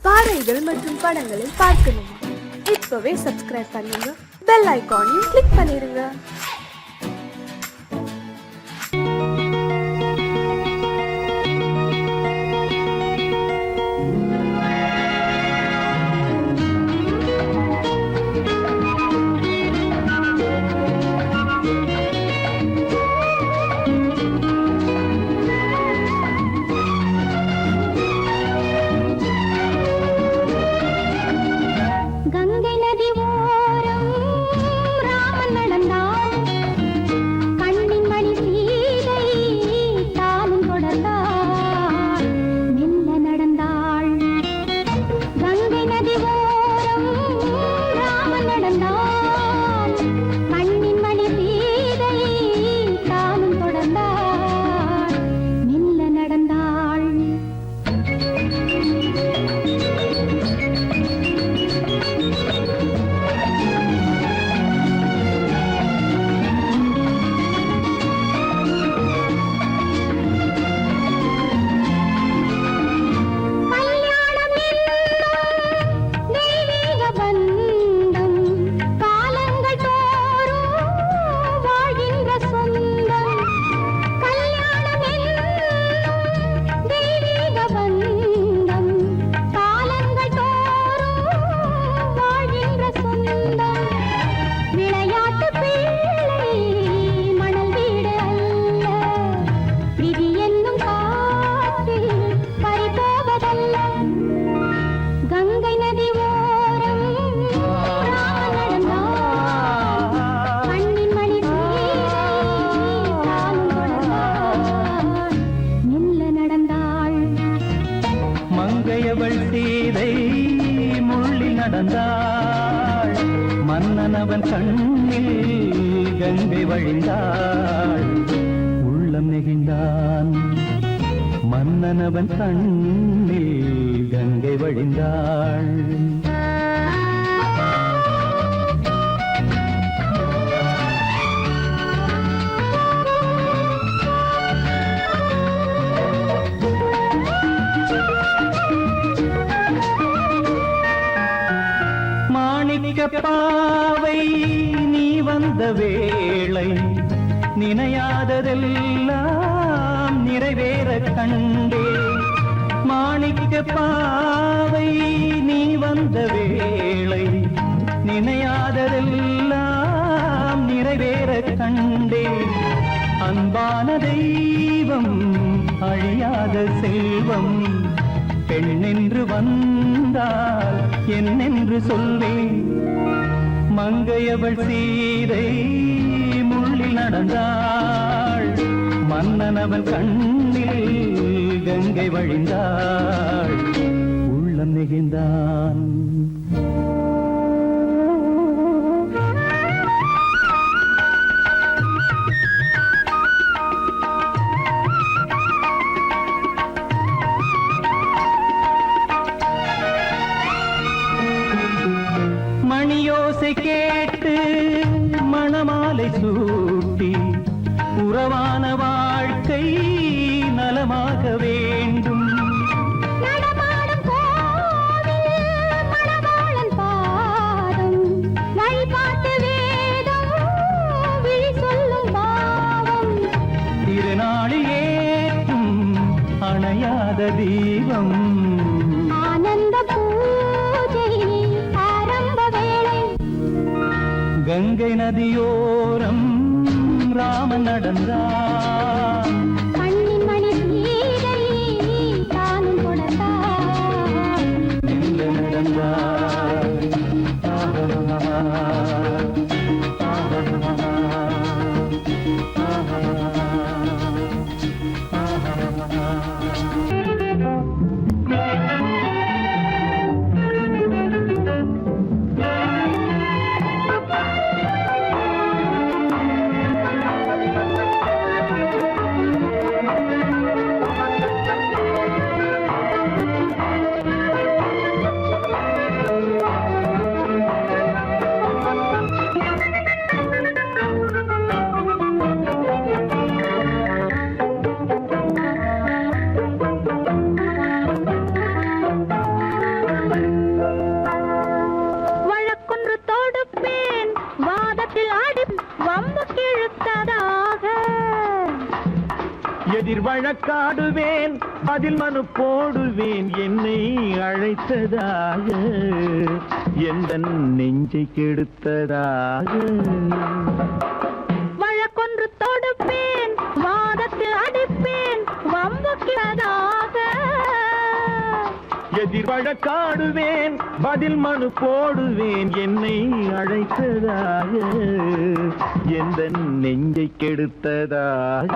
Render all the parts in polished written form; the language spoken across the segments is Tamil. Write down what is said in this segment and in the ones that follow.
பாடல்கள் மற்றும் படங்களை பார்க்கணுமா? இப்பவே சப்ஸ்கிரைப் பண்ணுங்க, பெல் ஐகானையும் கிளிக் பண்ணிருங்க. நடந்தாள் மன்னனவன் கண்ணில் கங்கை வழிந்தாள். உள்ளம் நெகிழ்ந்தான் மன்னனவன் கண்ணில் கங்கை வழிந்தாள். பாவை நீ வந்த வேளை நினையாததெல்லாம் நிறைவேற கண்டே. மாணிக்க பாவை நீ வந்த வேளை நினையாததெல்லாம் நிறைவேற கண்டே. அன்பான தெய்வம் அழியாத செல்வம் பெண்ணென்று வந்தால் என்னென்று சொல்வேன். மங்கையவள் சீதை முள்ளில் நடந்தாள் மன்னனவன் கண்ணில் கங்கை வழிந்தாள். உள்ளம் நெகிழ்ந்தான் மணியோசை கேட்டு மணமாலை சூட்டி உறவான வாழ்க்கை நலமாக வேண்டும். நடமாடும் கோவில் மணவாளன் பாதம் வழிபாட்டு வேதம் விழி சொல்லும் பாவம். திருநாளில் ஏற்றும் அணையாத தீபம் ஆனந்த பூஜை ஆரம்ப வேளை. கங்கை நதியோரம் ராமன் நடந்தான் கண்ணின் மணி சீதை தானும் கொடுத்தான். நடந்தான் எதிர் வழக்காடுவேன் பதில் மனு போடுவேன் என்னை அழைத்ததாக எந்த நெஞ்சை கெடுத்ததாக வழக்கொன்று தொடுப்பேன் வாதத்தில் அடிப்பேன் வம்புக்கிறதாக எதிர் வழக்காடுவேன் பதில் மனு போடுவேன் என்னை அழைத்ததாக எந்த நெஞ்சை கெடுத்ததாக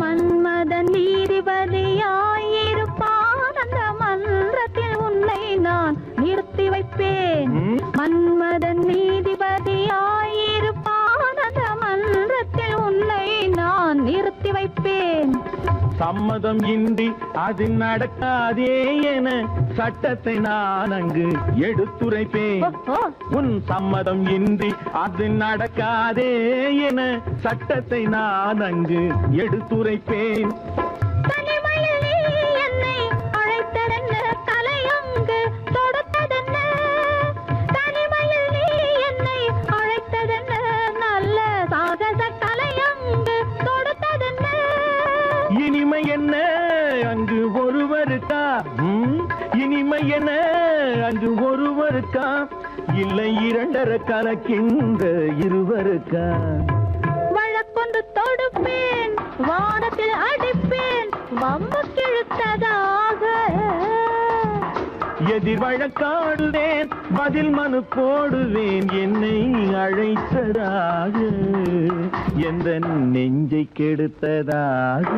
மன்மதன் நீதிபதியாயிருப்பான் அந்த மன்றத்தில் உன்னை நான் நிறுத்தி வைப்பேன் மன்மதன் நீதிபதியாயிருப்பான் அந்த மன்றத்தில் உன்னை நான் நிறுத்தி வைப்பேன் சம்மதம் இன்றி அது நடக்காதே என சட்டத்தை நான் அங்கு எடுத்துரைப்பேன் உன் சம்மதம் இன்றி அது நடக்காதே என சட்டத்தை நான் அங்கு எடுத்துரைப்பேன் தனிமையில் நீ என்னை அழைத்ததென்ன தலையங்கு தொடுத்ததென்ன தனிமையில் நீ என்னை அழைத்ததென்ன நல்ல சாகச தலையங்கு தொடுத்ததென்ன இனிமை என்ன அங்கு ஒருவருக்கா இனிமை என்ன அங்கு ஒருவருக்கா இல்லை இரண்டரை கலக்கின்ற இருவருக்கா வழக்கொன்று தொடுப்பேன் வானத்தில் அடிப்பேன் வம்பு கிழுத்ததாக எதிர் வழக்காடுவேன் பதில் மனு போடுவேன் என்னை அழைத்ததாக எந்த நெஞ்சை கெடுத்ததாக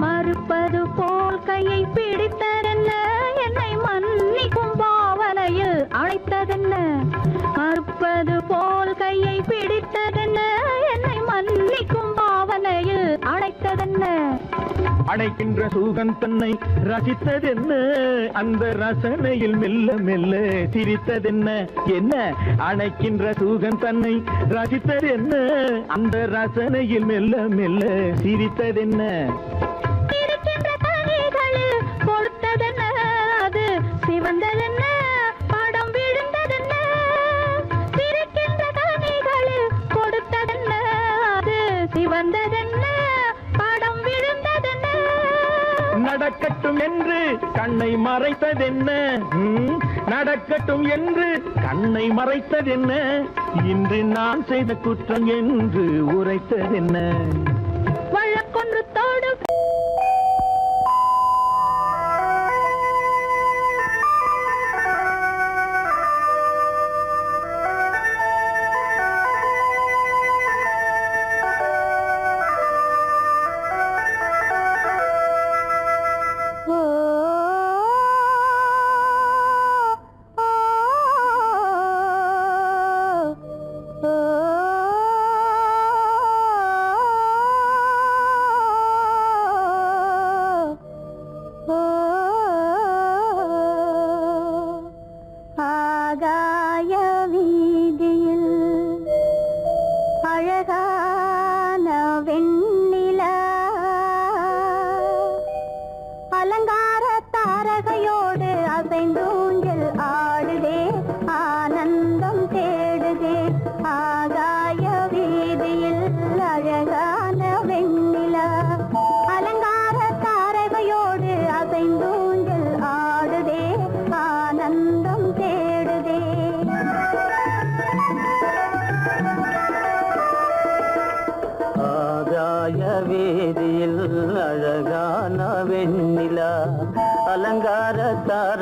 மறுப்பது போல் கையை பிடித்ததென்ன என்னை மன்னிக்கும் பாவனையில் அழைத்ததென்ன மறுப்பது போல் கையை பிடித்ததென்ன என்னை மன்னிக்கும் பாவனையில் அழைத்ததென்ன அணைக்கின்ற சுகம் தன்னை ரசித்ததென்ன அந்த ரசனையில் மெல்ல மெல்ல சிரித்ததென்ன என்ன அணைக்கின்ற சுகம் தன்னை ரசித்ததென்ன அந்த ரசனையில் மெல்ல மெல்ல சிரித்ததென்ன இருக்கின்ற கனிகளில் கொடுத்ததென்ன அது சிவந்ததென்ன படம் விழுந்ததென்ன இருக்கின்ற கனிகளில் கொடுத்ததென்ன அது சிவந்ததென்ன படம் விழுந்ததென்ன நடக்கட்டும் என்று கண்ணை மறைத்ததென்ன நடக்கட்டும் என்று கண்ணை மறைத்ததென்ன இன்று நான் செய்த குற்றம் என்று உரைத்ததென்ன வழக்கொன்று தொடு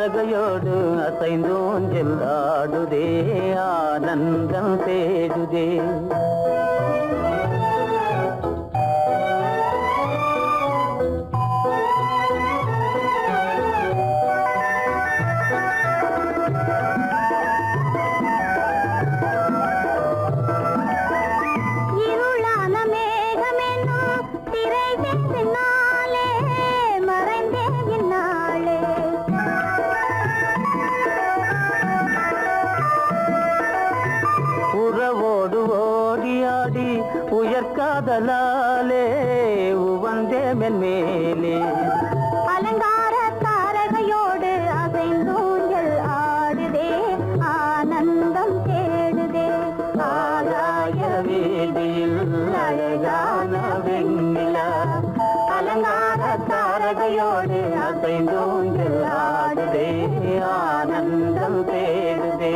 தாரகையோடு அசைந்தோஞ்சல் ஆடுதே ஆனந்தம் தேடுதே உயர்காதலாலே உவந்தே மென்மேலே அலங்கார தாரகையோடு அசைந்தூஞ்சல் ஆடுதே ஆனந்தம் தேடுதே ஆகாய வீதியில் அழகான வெண்ணிலா அலங்கார தாரகையோடு அசைந்தூஞ்சல் ஆடுதே ஆனந்தம் தேடுதே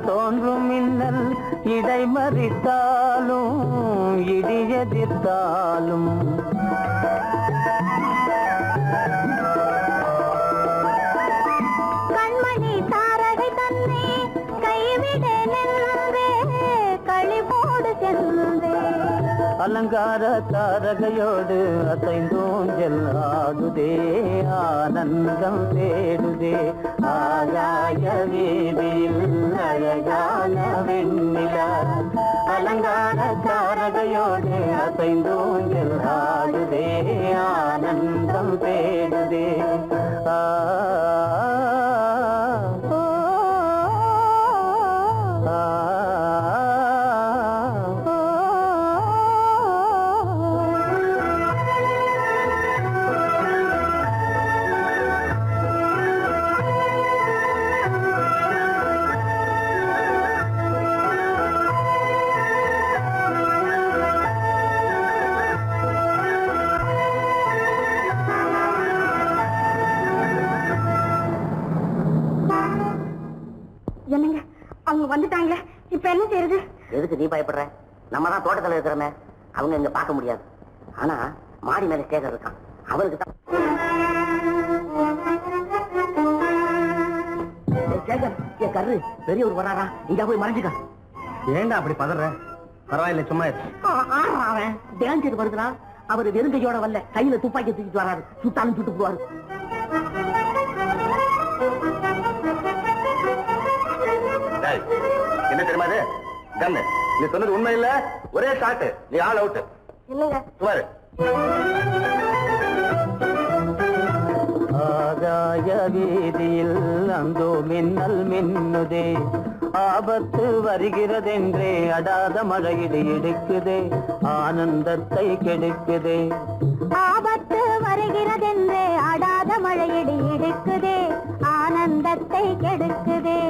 தோன்றும் மின்னல் இடைமறித்தாலும் இடியெதிர்த்தாலும் கண்மணி தாரகை தன்னை கைவிட நின்றே களிபோடு சென்றே அலங்கார தாரகையோடு அசைந்தோஞ்சல் ஆடுதே ஆனந்தம் தேடுதே ஆகாய வீதியில் அழகான வெண்ணிலா அலங்கார தாரகையோடு அசைந்தோஞ்சல் ஆடுதே ஆனந்தம் தேடுதே என்னங்க அவங்க வந்துட்டாங்களே இப்ப என்ன செய்யறது? எதுக்கு நீ பயப்படுற? நம்ம தான் தோட்டத்துல இருக்கிறோமே, அவங்க இங்க பார்க்க முடியாது. ஆனா மாடி மேல ஸ்டேஜர் இருக்கான், அவருக்கு தான். கரு பெரியவர் வராரா, இங்க போய் மறைஞ்சுக்க. ஏண்டா அப்படி பதற? பரவாயில்ல, சும்மா அவன் டேஞ்சர் வருதுனா, அவர் வெறுங்கையோட வரல, கையில துப்பாக்கி தூக்கிட்டு வராரு, சுட்டாலும் சுட்டு போவாரு. என்ன தெரியுமா இது? கண்ணு, நீ சொன்னது உண்மை இல்ல, ஒரே ஷாட், நீ ஆல் அவுட். இல்லைங்க சுமாரு. ஆகாய வீதியில் அந்தோ மின்னல் மின்னுதே, ஆபத்து வருகிறதென்றே அடாத மழையிடு எடுக்குதே, ஆனந்தத்தை கெடுக்குதே. ஆபத்து வருகிறதென்றே அடாத மழையிடி எடுக்குதே, ஆனந்தத்தை கெடுக்குதே.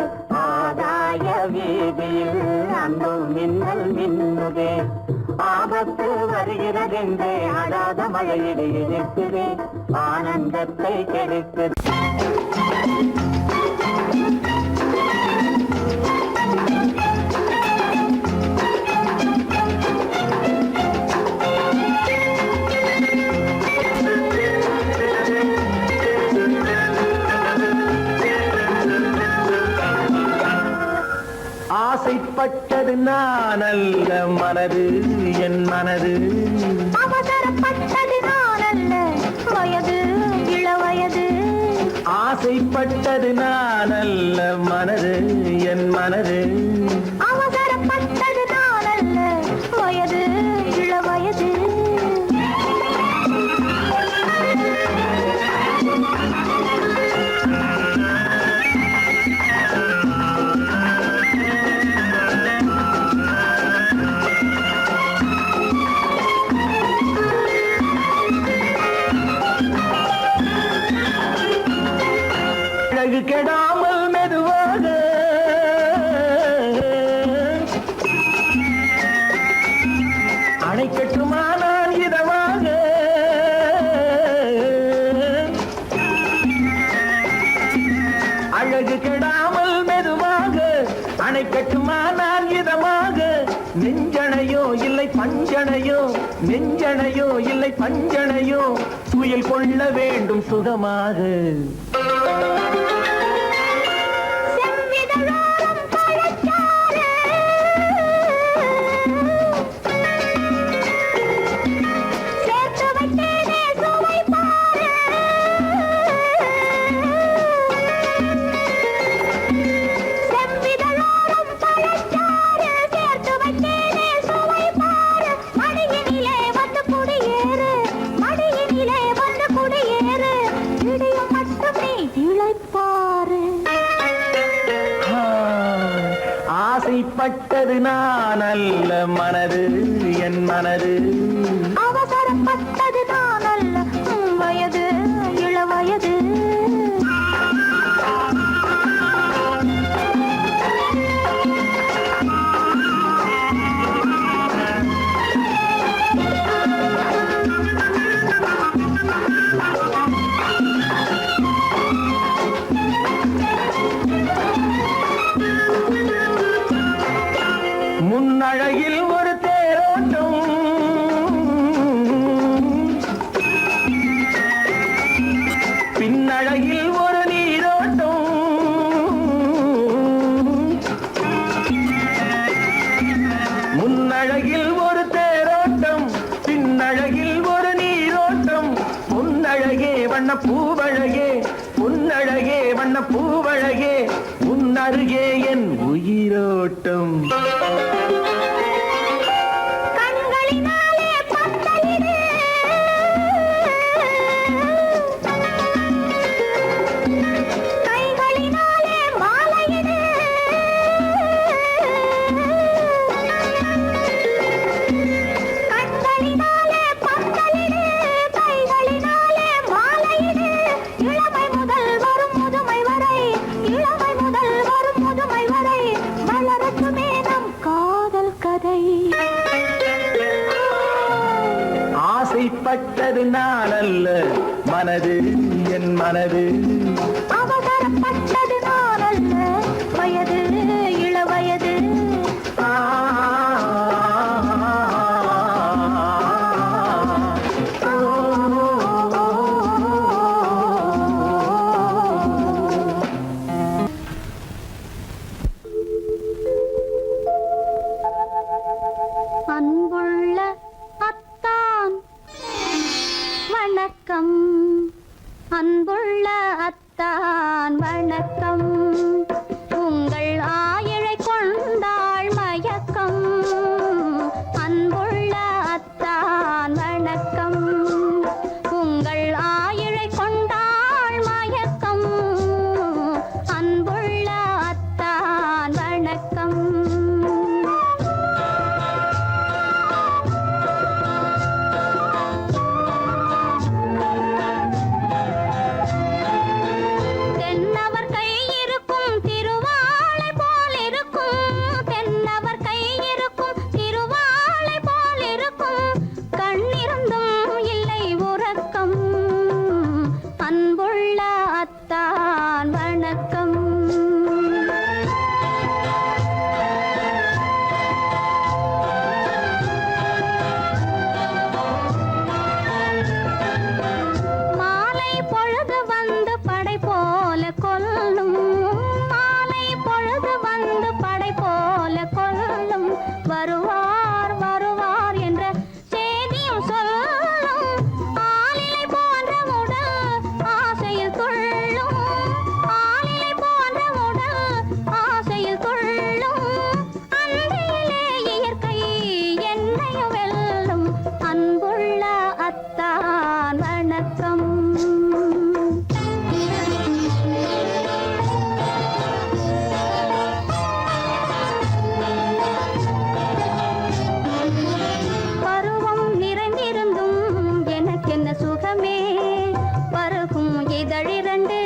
ஆகாய வீதியில் அந்தோ மின்னல் மின்னுதே, ஆபத்து வருகிறதென்றே அடாத மழையிடு எடுக்குதே, ஆனந்தத்தை கெடுக்குதே. ஆசைப்பட்டது நான் அல்ல மனது, என் மனது. அவசரப்பட்டது நான் அல்ல வயது, இளவயது. ஆசைப்பட்டது நான் அல்ல மனது, என் மனது. அவசரப்பட்டது நான் அல்ல வயது, இளவயது. கெடாமல் மெதுவாக இல்லை பஞ்சனையோ துயில் கொள்ள வேண்டும் சுகமாக. ஆசைப்பட்டது நான் அல்ல மனது என் மனது, அவசரப்பட்டது நான் அல்ல வயது இளவயது. முன்னழகில் ஒரு தேரோட்டம், பின்னழகில் ஒரு நீரோட்டம், முன்னழகில் ஒரு தேரோட்டம், பின்னழகில் ஒரு நீரோட்டம், முன்னழகே வண்ண பூவழகே, உன்னழகே வண்ண பூவழகே, உன்னருகே என் உயிரோட்டம். ஆசைப்பட்டது நான் அல்ல மனது என் மனது, அவசரப்பட்டது நான் அல்ல வயது இளவயது. அன்புள்ள அத்தான் வணக்கம், அன்புள்ள அத்தான் வணக்கம், உங்கள் ஆயிழை கொண்டாள் மயக்கம், அன்புள்ள அத்தான் வணக்கம், உங்கள் ஆயிழை கொண்டாள் மயக்கம், அன்புள்ள அத்தான் வணக்கம். தென்னவர் கை இருக்கும் திருவாளை போல் இருக்கும், தென்னவர் கை இருக்கும் திருவாளை போல் இருக்கும், கண்ணிருந்தும் இல்லை உறக்கம், அன்புள்ள அத்தான் வணக்கம். மாலை பொழுது வந்து படை போல கொல்லும், மாலை பொழுது வந்து படை போல கொல்லும், வருவார் வருவார் என்ற செய்தியும் சொல்லும், ஆலிலை போன்ற உடல் ஆசையில் துள்ளும், ஆலிலை போன்ற உடல் ஆசையில் துள்ளும், அன்பிலே இயற்கை என்னையும் வெல்லும், அன்புள்ள அத்தான் வணக்கம். பருவம் நிறைந்திருந்தும் எனக்கென்ன சுகமே, பருகும் இதழிரண்டு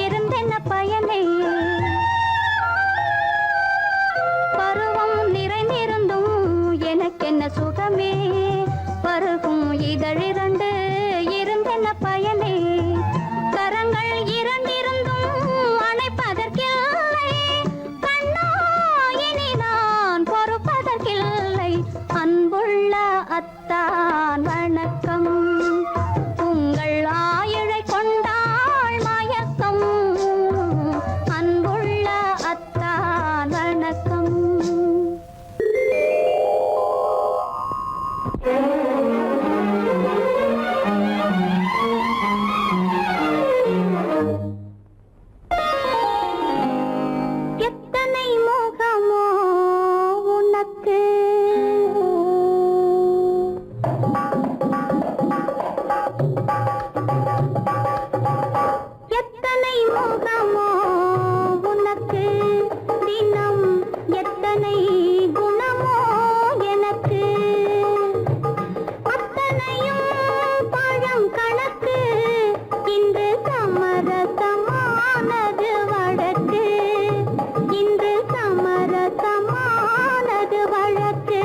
இருந்தென்ன பயனே, பருவம் நிறைந்திருந்தும் எனக்கென்ன சுகமே, பருகும் இதழிரண்டு இருந்தென்ன பயனே, கரங்கள் இரண்டிருந்தும் அணைப்பதற்கில்லை, கண்ணா இனி நான் பொறுப்பதற்கில்லை, அன்புள்ள அத்தான் வணக்கம். எத்தனை முகமோ உனக்கு, தினம் எத்தனை குணமோ எனக்கு, அத்தனையும் பழம் கணக்கு, இன்று சமரசமானது வழக்கு, இன்று சமரசமானது வழக்கு.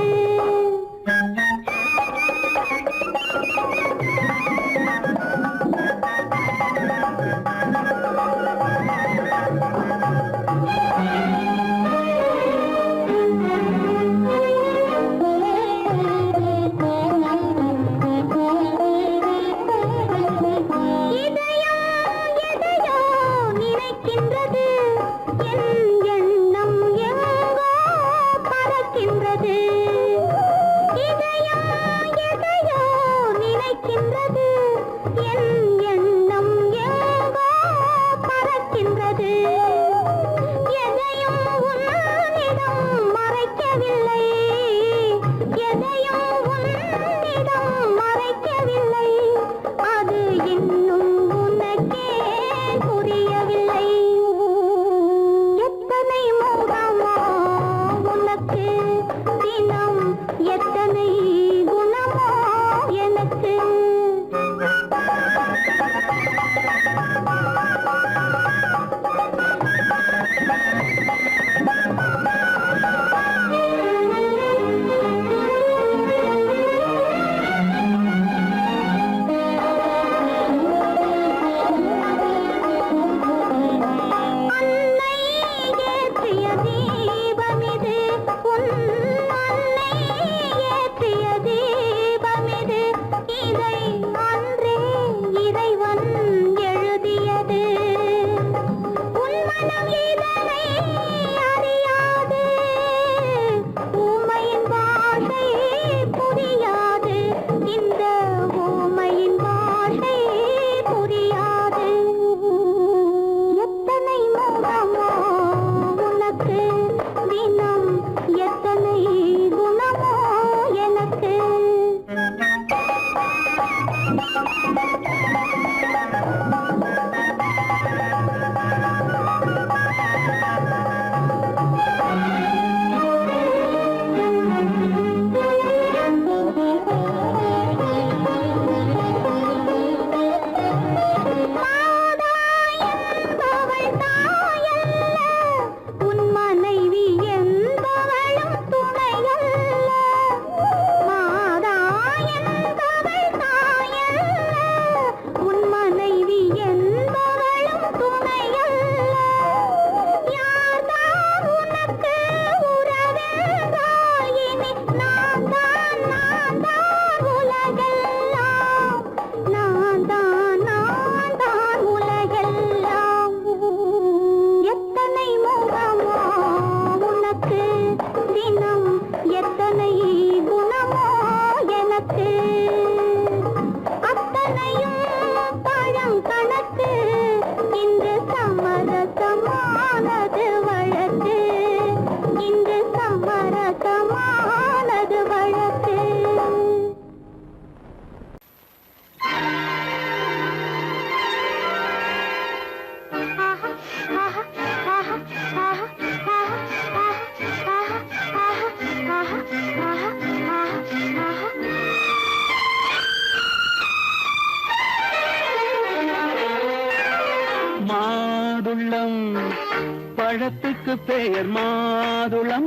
பழத்துக்கு பெயர் மாதுளம்,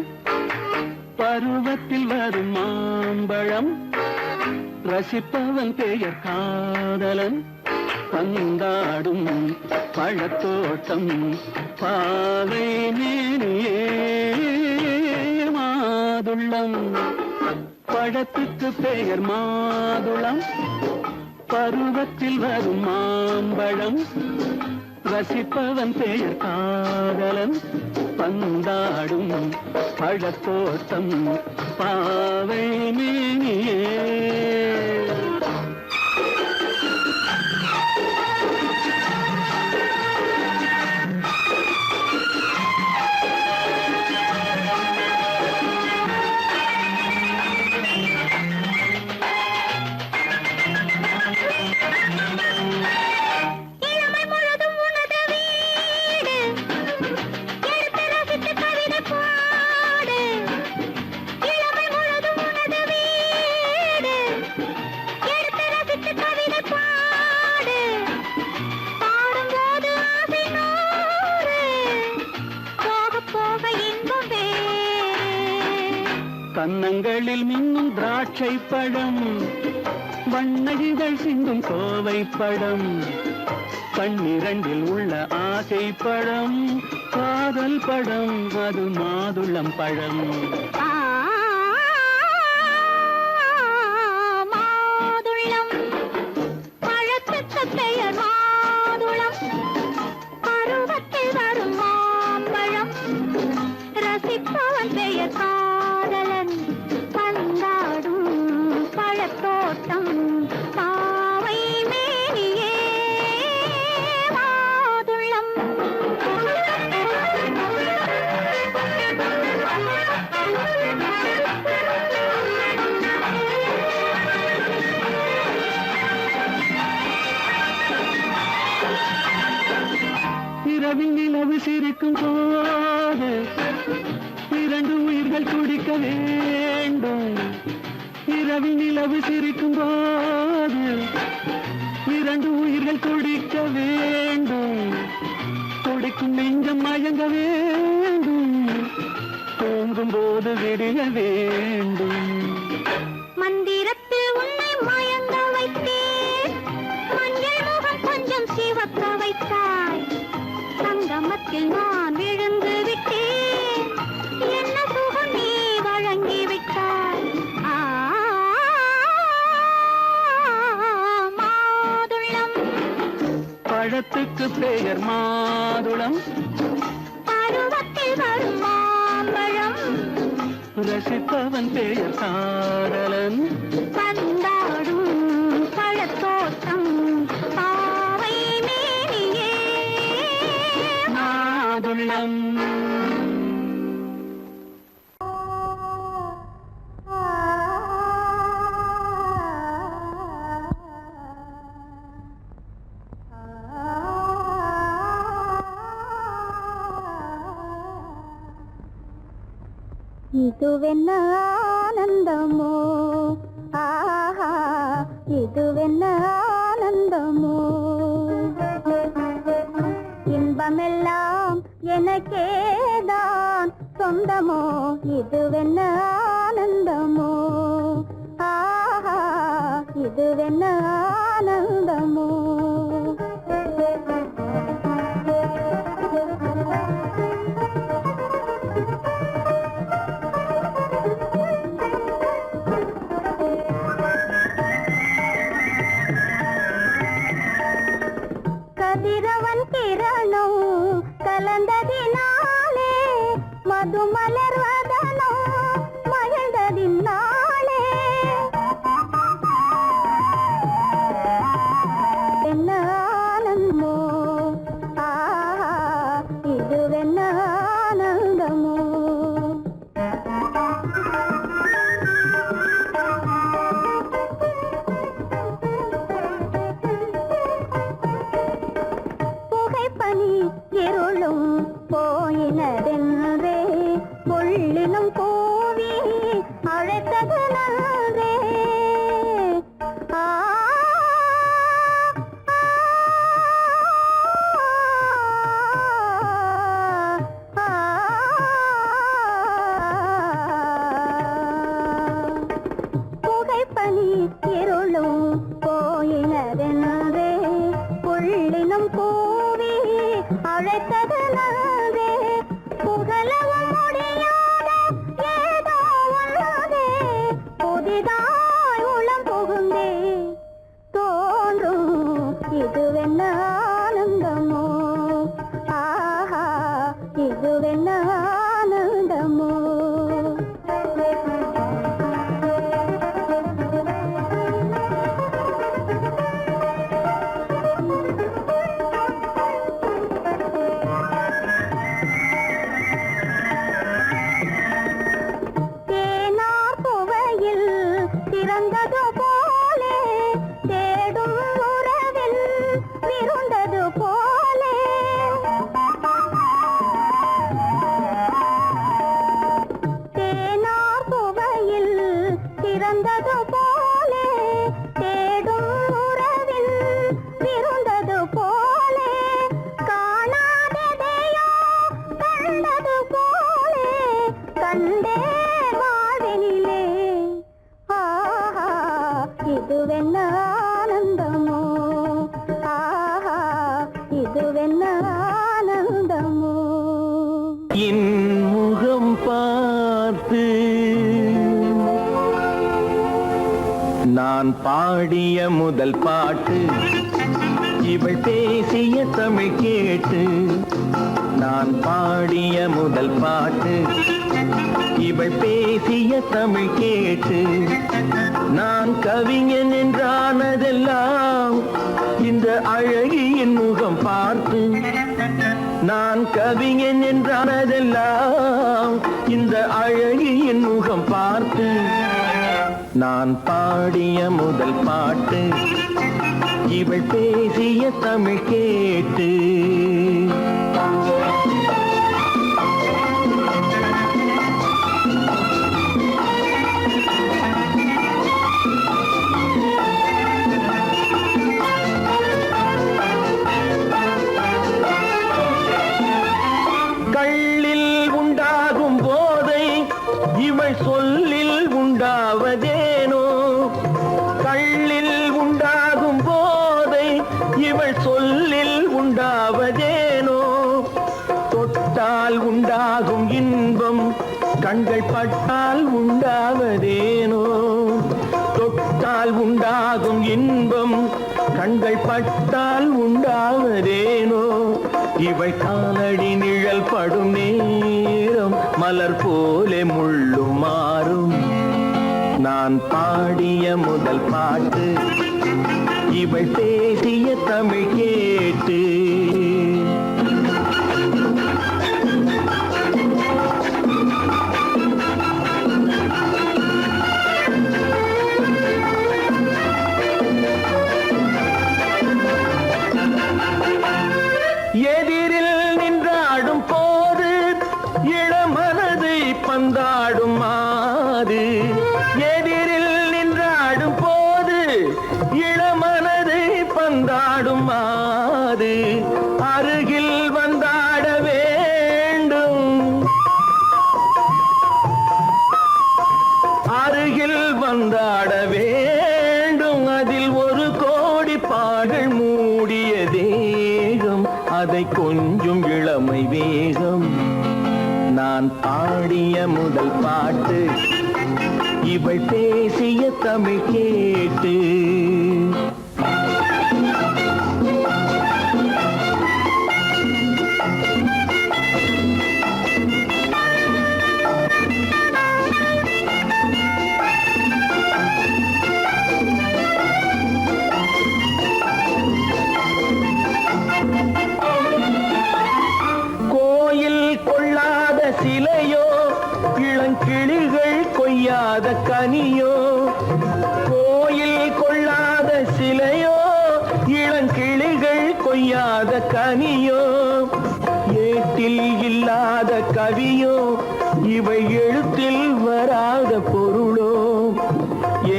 பருவத்தில் வரும் மாம்பழம், ரசிப்பவன் பெயர் காதலன், பந்தாடும் பழத்தோட்டம் பாவை மேனியே. மாதுளம் பழத்துக்கு பெயர் மாதுளம், பருவத்தில் வரும் மாம்பழம், ரசிப்பவன் பெயர் காதலன், பந்தாடும் பழத்தோட்டம் பாவை மேனியே. திராட்சை பழம் வண்ணகிகள் சிந்தும் கோவை பழம் கண்ணிரண்டில் உள்ள ஆசை பழம் காதல் பழம் அது மாதுளம் பழம் மாதுளம் பழத்துக்கு பெயர் மாதுளம் பருவத்தில் வரும் மாம்பழம் ரசிப்பவன் பெயர் காதலன் பந்தாடும் பழத்தோட்டம் பாவை மேனியே மாதுளம் இரவில் நிலவு சிரிக்கும் போது இரண்டு உயிர்கள் துடிக்க வேண்டும் இரவில் நிலவு சிரிக்கும் போது இரண்டு உயிர்கள் துடிக்க வேண்டும் துடிக்கும் நெஞ்சம் மயங்க வேண்டும் தூங்கும் போது விடிய வேண்டும் மந்திரத்தில் உன்னை மயங்க வைத்தேன் மஞ்சள் முகம் கொஞ்சம் சிவக்க வைத்தாய் சங்கமத்தில் நான் விழுந்து விட்டேன் என்ன சுகம் நீ வழங்கி விட்டாய் மாதுளம் பழத்துக்கு பெயர் மாதுளம் பருவத்தில் வரும் மாம்பழம் ரசிப்பவன் பெயர் காதலன் பந்தாடும் பழத்தோட்டம் பாவை மேனியே மாதுளம் இதுவென்ன ஆனந்தமோ ஆஹா இதுவென்ன ஆனந்தமோ இன்பமெல்லாம் எனக்கேதான் சொந்தமோ இதுவென்ன ஆனந்தமோ ஆஹா இதுவென்ன ஆனந்தமோ கதிரவன் கிரணம் கலந்ததினாலே மது மலர்வதனோ மகிழ்ந்ததினாலே என்ன ஆனந்தமோ ஆஹா இதுவென்ன ஆனந்தமோ புகைப்பனி இருளும் போயினதென்றே புள்ளினும் கூவி அழைத்தது நன்றே ஆ புகைப்பனி இருளும் போயினதென்றே புள்ளினும் கூவி அழைத்தது நன்றே புகழவும் முடியாத ஏதோ உள்ளதே புதிதாய் உளம் புகுந்தே தோன்றும் இதுவென்ன ஆனந்தமோ ஆஹா இதுவென்ன ஆனந்தமோ முதல் பாட்டு இவள் பேசிய தமிழ் கேட்டு நான் பாடிய முதல் பாட்டு இவள் பேசிய தமிழ் கேட்டு நான் கவிஞன் என்றானதெல்லாம் இந்த அழகியின் முகம் பார்த்து நான் கவிஞன் என்றானதெல்லாம் இந்த அழகியின் முகம் பார்த்து நான் பாடிய முதல் பாட்டு இவள் பேசிய தமிழ் கேட்டு கள்ளில் உண்டாகும் போதை இவள் சொல்லில் உண்டாவதேனோ கள்ளில் உண்டாகும் போதை இவள் சொல்லில் உண்டாவதேனோ தொட்டால் உண்டாகும் இன்பம் கண்கள் பட்டால் உண்டாவதேனோ தொட்டால் உண்டாகும் இன்பம் கண்கள் பட்டால் உண்டாவதேனோ இவள் காலடி நிழல் படும் நேரம் மலர் போலே முள்ளும் மாறும் நான் பாடிய முதல் பாட்டு இவள் பேசிய தமிழ் கேட்டு எதிரில் நின்றாடும் போது இளமனதை பந்தாடும் மாது எதிரில் நின்றாடும் போது இளமனதை பந்தாடும் மாது அருகில் வந்தாட வேண்டும் அருகில் வந்தாட வேண்டும் அதில் ஒரு கோடி பாடல் மூடிய தேகம் அதை கொஞ்சம் இளமை வேகம் நான் பாடிய முதல் பாட்டு இவள் பேசிய தமிழ் கேட்டு சிலையோ இளங்கிளிகள் கொய்யாத கனியோ கோயில் கொள்ளாத சிலையோ இளங்கிளிகள் கொய்யாத கனியோ ஏட்டில் இல்லாத கவியோ இவை எழுத்தில் வராத பொருளோ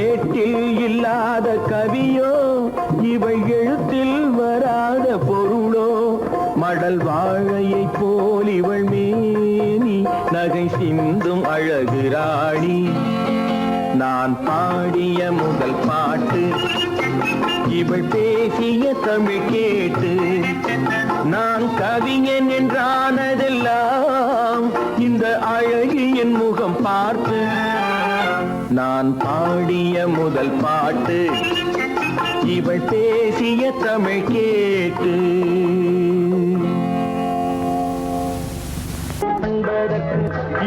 ஏட்டில் இல்லாத கவியோ இவை எழுத்தில் வராத பொருளோ மடல் வாழையை போல் இவள் மேனி நகை சிந்தும் அழகு ராணி நான் பாடிய முதல் பாட்டு இவள் பேசிய தமிழ் கேட்டு நான் கவிஞன் என்றானதெல்லாம் இந்த அழகியின் முகம் பார்த்து நான் பாடிய முதல் பாட்டு இவள் பேசிய தமிழ் கேட்டு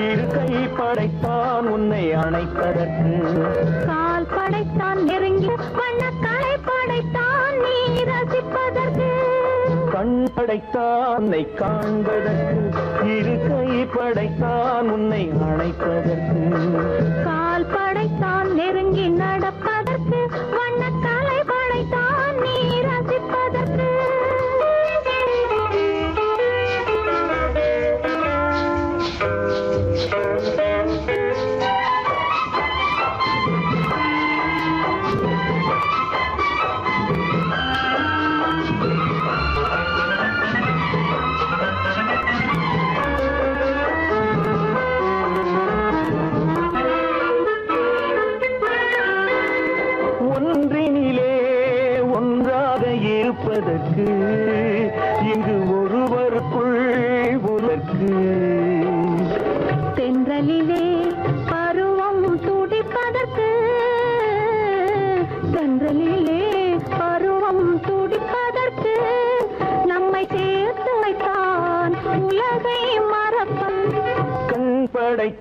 இரு கை படைத்தான் உன்னை அணைப்பதற்கு கால் படைத்தான் நெருங்கி வண்ணக்காலை படைத்தான் நீ ரசிப்பதற்கு கண் படைத்தான் உன்னை காண்பதற்கு இரு கை படைத்தான் உன்னை அணைப்பதற்கு கால் படைத்தான் நெருங்கி நடப்பதற்கு வண்ணக்காலை படைத்தான் நீ ரசிப்பதற்கு இருப்பதற்கு இங்கு ஒருவருக்குள் ஒருவருக்கு தென்றலிலே பருவம் துடிப்பதற்கு தென்றலிலே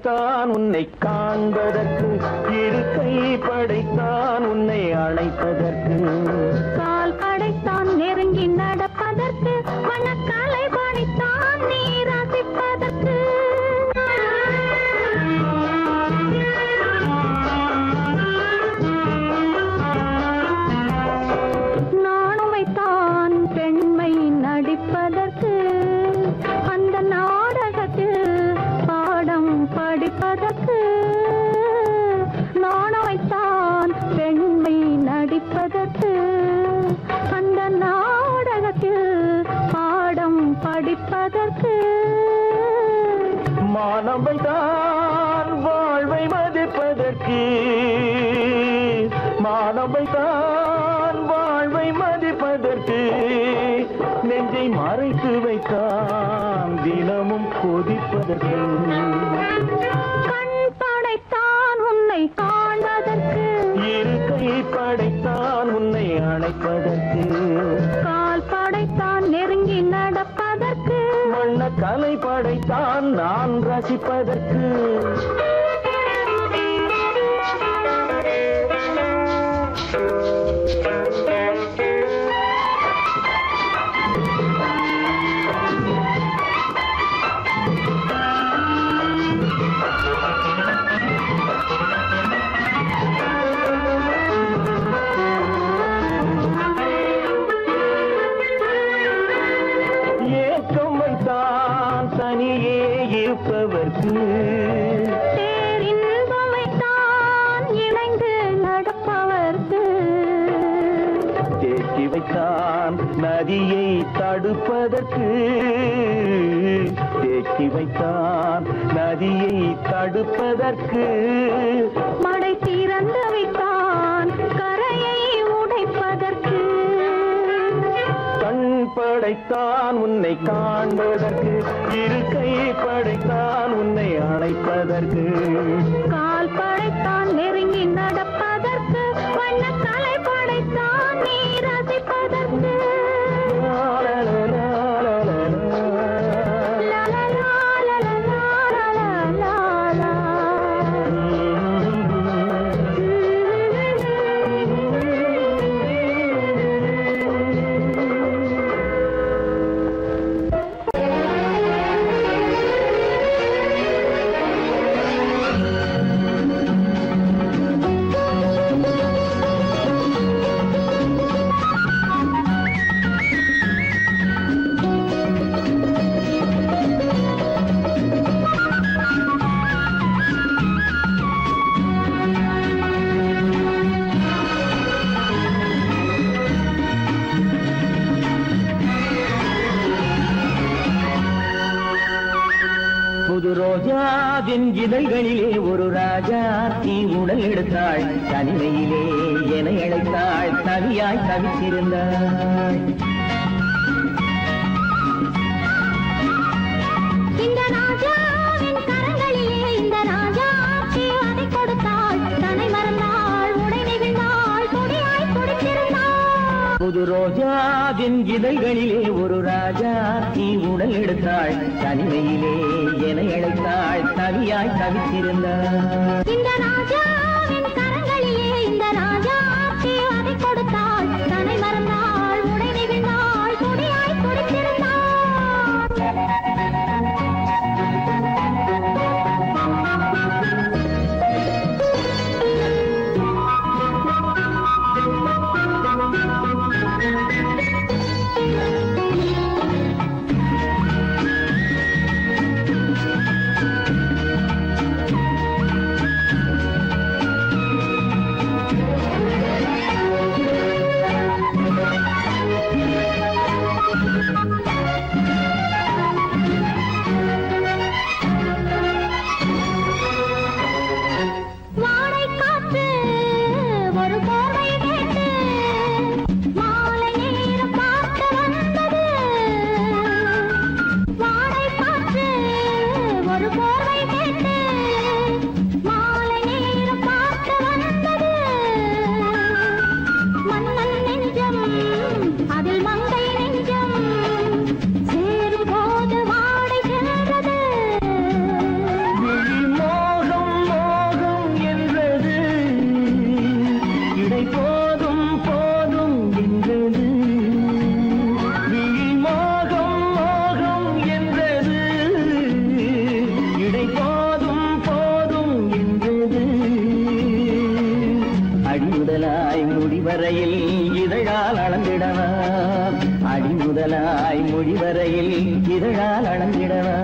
படைத்தான் உன்னை காண்பதற்கு, இரு கை படைத்தான் உன்னை அழைப்பதற்கு, கால் படைத்தான் நெருங்கி நடப்பதற்கு, மணக்காலை படைத்தான் நீ ரசிப்பதற்கு. நானும் வைத்தான் பெண்மை நடிப்பதற்கு, அந்த நாடகத்தில் பாடம் படிப்பதற்கு. நானும் வைத்தான் பெண்மை நடிப்பதற்கு, அந்த நாடகத்தில் பாடம் படிப்பதற்கு. மானவை தான் வாழ்வை மதிப்பதற்கு, மானவை தான் வாழ்வை மதிப்பதற்கு, நெஞ்சை மறைத்து வைத்தான் தினமும் கொதிப்பதற்கு. கண் படைத்தான் உன்னை காண்பதற்கு, இரு கை படைத்தான் உன்னை அழைப்பதற்கு, கால் படைத்தான் நெருங்கி நடப்பதற்கு. வண்ண கலை படைத்தான் நான் ரசிப்பதற்கு. ஏக்கம் வைத்தான் தனியே இருப்பவர்க்கு, பேரின்பம் வைத்தான் இணைந்து நடப்பவர்க்கு. தேக்கி வைத்தான் நதியை தடுப்பதற்கு, தேக்கி வைத்தான் நதியை தடுப்பதற்கு, மடை திறந்து வைத்தான் கரையை உடைப்பதற்கு. கண் படைத்தான் உன்னை காண்பதற்கு, இரு கை படைத்தான் உன்னை அழைப்பதற்கு, கால் படைத்தான் நெருங்கி நடப்பதற்கு, வண்ண கலை படைத்தான் நீ ரசிப்பதற்கு. புது ரோஜாவின் இதழ்களிலே ஒரு ராஜா தீ உடல் எடுத்தாள், தனிமையிலே என அழைத்தாள், தவியாய் தவித்திருந்தாள். இந்த ராஜாவின் கரங்களிலே இந்த ராஜா அதை கொடுத்தாள், தன்னை மறந்தாள், உடை நெகிழ்ந்தாள், கொடியாய் கொடுத்திருந்தாள். புது ரோஜாவின் இதழ்களிலே ஒரு ராஜா தீ உடல் எடுத்தாள், தனிமையிலே என அழைத்தாள், தவியாய் தவித்திருந்தாள். இந்த ராஜாவின் கரங்களிலே இந்த ராஜா அதை கொடுத்தாள், தன்னை மறந்தாள், உடை நெகிழ்ந்தாள், கொடியாய் கொடுத்திருந்தாள். தந்திடவா அடி முதலாய் மொழி வரையில் இதழால் அளந்திடவா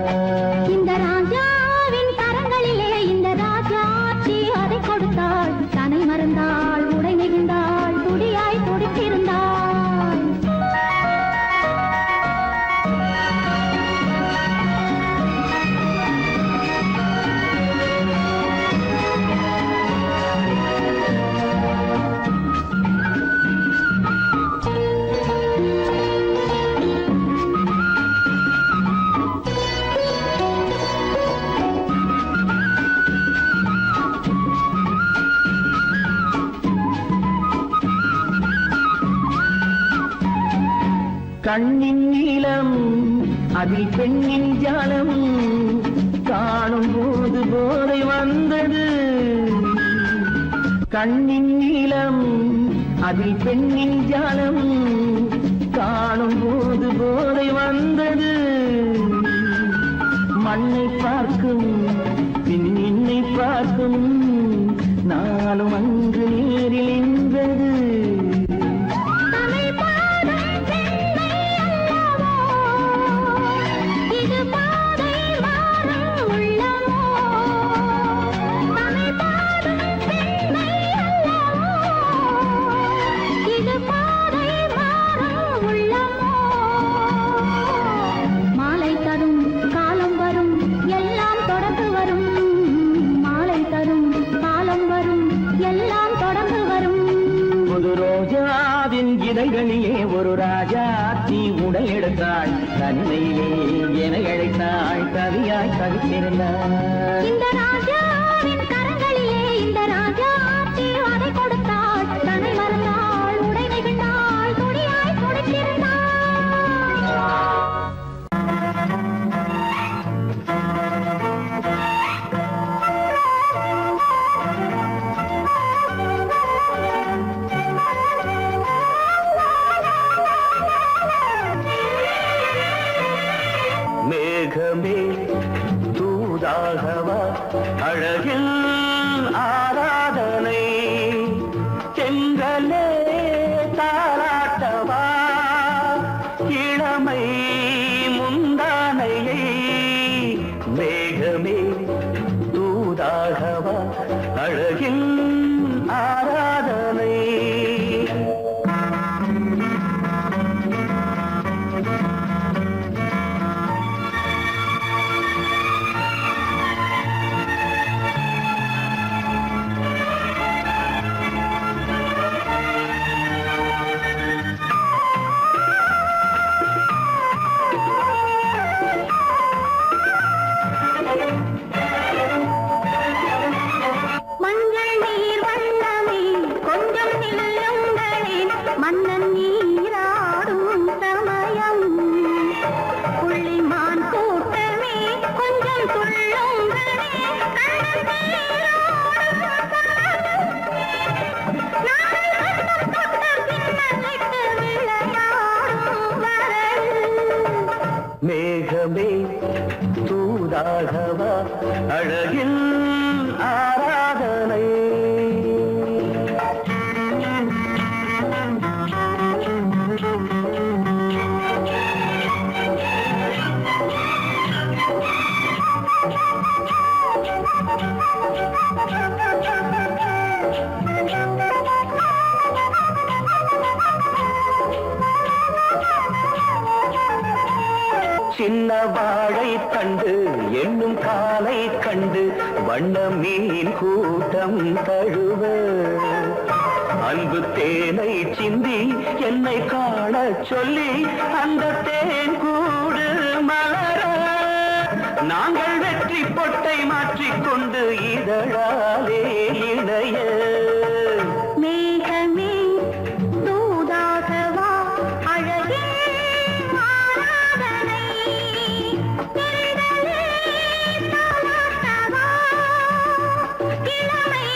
இந்த ராஜாவின் கரங்களிலே இந்த ராஜாத்தி அதை கொடுத்தாள் தன்னை மறந்தாள் உடை நெகிழ்ந்தாள் துடியாய் துடித்திருந்தாள் கண்ணின் நீளம் அதில் பெண்ணின் ஜாலம் காணும் போது போதை வந்தது கண்ணின் நீளம் அதில் பெண்ணின் ஜாலம் காணும் போது போதை வந்தது மண்ணை பார்க்கும் பின் என்னை பார்க்கும் நாளும் அங்கு நேரில் நின்றது இதழ்களிலே ஒரு ராஜாத்தி உடை எடுத்தாள் தன்னையிலே என அழைத்தாள் கவியாய் கவித்திருந்தாள் இந்த ராஜாவின் கரங்களிலே இந்த ராஜாத்தி அதை கொடுத்தாள் தன்னை மறந்தாள் உடை நெகிழ்ந்தாள் துடியாய் துடித்திருந்தாள் மேகமே தூதாகவா அழகில் ஆராதனை செங்கலே தாராட்டவா இளமை முந்தானையை மேகமே தூதாகவா அழகில் ஆராதனை மஞ்சள் நீர் வண்ணமே கொஞ்சம் நில்லுங்களேன் மன்னன் நீராடும் சமயம் புள்ளிமான் கூட்டமே கொஞ்சம் துள்ளுங்களே கண்ணன் நீராடும் மேகமே தூதாகவா அழகில் ஆராதனை சின்ன வாழை கண்டு என்னும் காலை கண்டு வண்ண மீன் கூட்டம் தழுவ அன்பு தேனை சிந்தி என்னை காண சொல்லி அந்த தேன் கூடு மலர நாங்கள் வெற்றி பொட்டை மாற்றிக்கொண்டு இதழாலே இணைய மேகமே தூதாகவா அழகே ஆராதனை தென்றலே தாலாட்டவா இளமை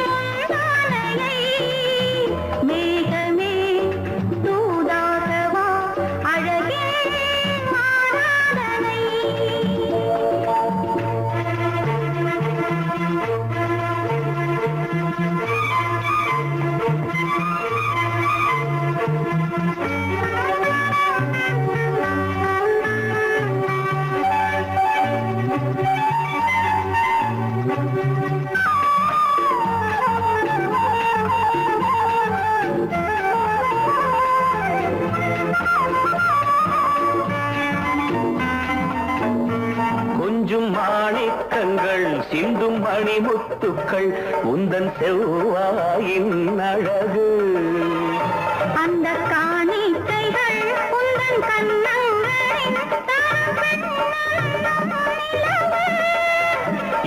முந்தானையை மேகமே தூதாகவா அழகே ஆராதனை சிந்தும் மணிமுத்துக்கள் உந்தன் செவ்வாயின் அழகு. அந்த காணிக்கைகள் உந்தன் கண்ணங்களின்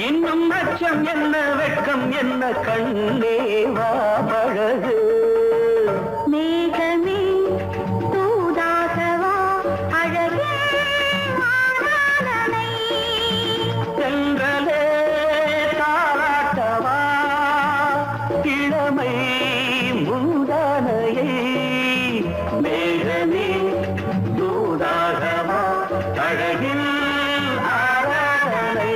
இன்னும் அச்சம் என்ன வெட்கம் என்ன கண்ணே வா பழகு. மேகமே தூதாகவா அழகே மாறாதனை. சென்றலே தாராட்டவா இளமை முந்தானையை. மேகமே தூதாகவா அழகில் ஆராதனை.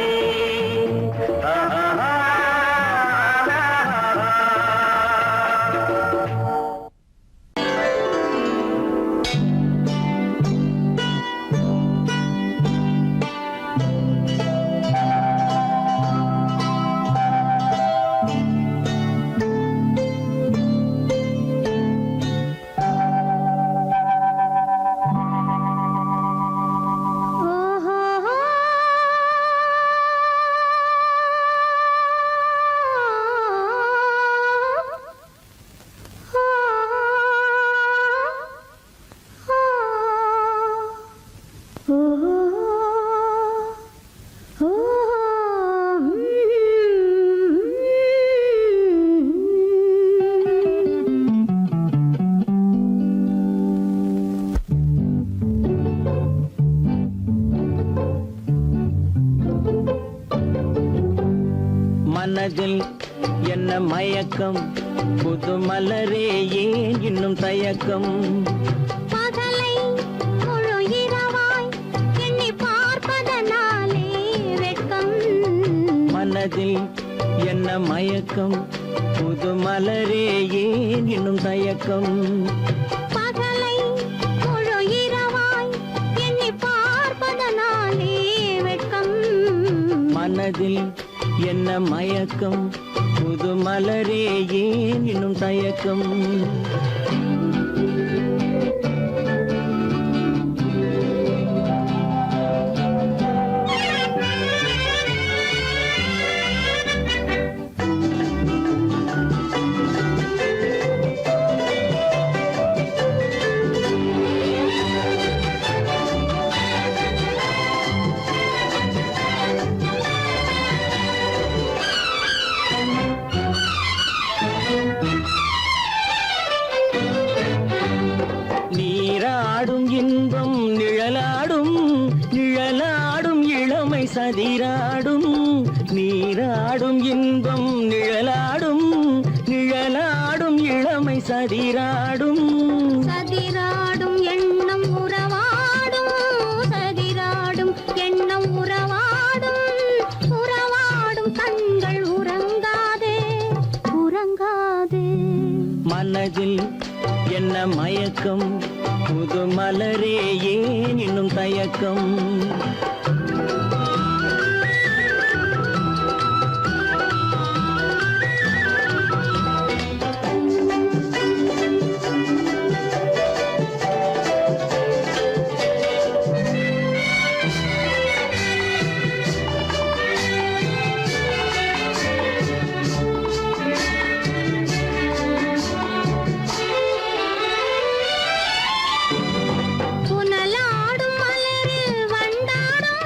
மனதில் என்ன மயக்கம் புது மலரே ஏன் இன்னும் தயக்கம். பகலை முழு இரவாய் எண்ணி பார்ப்பதனாலே வெட்கம். மனதில் என்ன மயக்கம் புது மலரே ஏன் இன்னும் தயக்கம். பகலை முழு இரவாய் எண்ணி பார்ப்பதனாலே வெட்கம். மனதில் என்ன மயக்கம் புது மலரே ஏன் இன்னும் தயக்கம். நீராடும் இன்பம் நிழலாடும் நிழலாடும் இளமை சதிராடும். நீராடும் இன்பம் நிழலாடும் நிழலாடும் இளமை சதிராடும். சதிராடும் எண்ணம் உறவாடும் சதிராடும் எண்ணம் உறவாடும். உறவாடும் கண்கள் உறங்காதே உறங்காதே. மனதில் என்ன மயக்கம் புது மலரே ஏன் இன்னும் தயக்கம். புனலாடும் மலரில் வண்டாடும்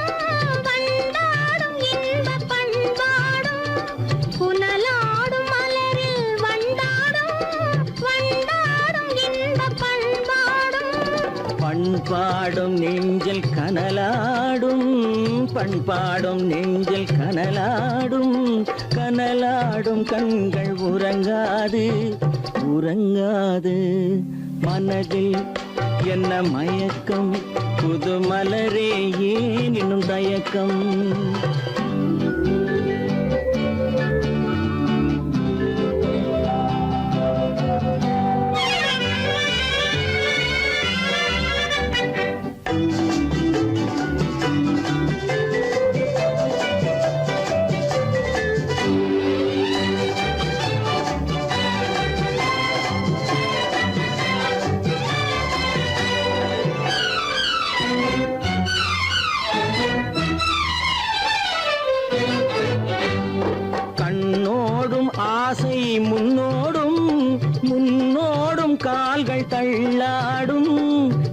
வண்டாடும் இன்பப் பண்பாடும். புனலாடும் மலரில் வண்டாடும் வண்டாடும் இன்பப் பண்பாடும். பண்பாடும் நெஞ்சில் கனலாடும் பண்பாடும் நெஞ்சில் கனலாடும். கனலாடும் கண்கள் உறங்காது உறங்காது. மனதில் என்ன மயக்கம் புது மலரே ஏன் இன்னும் தயக்கம்.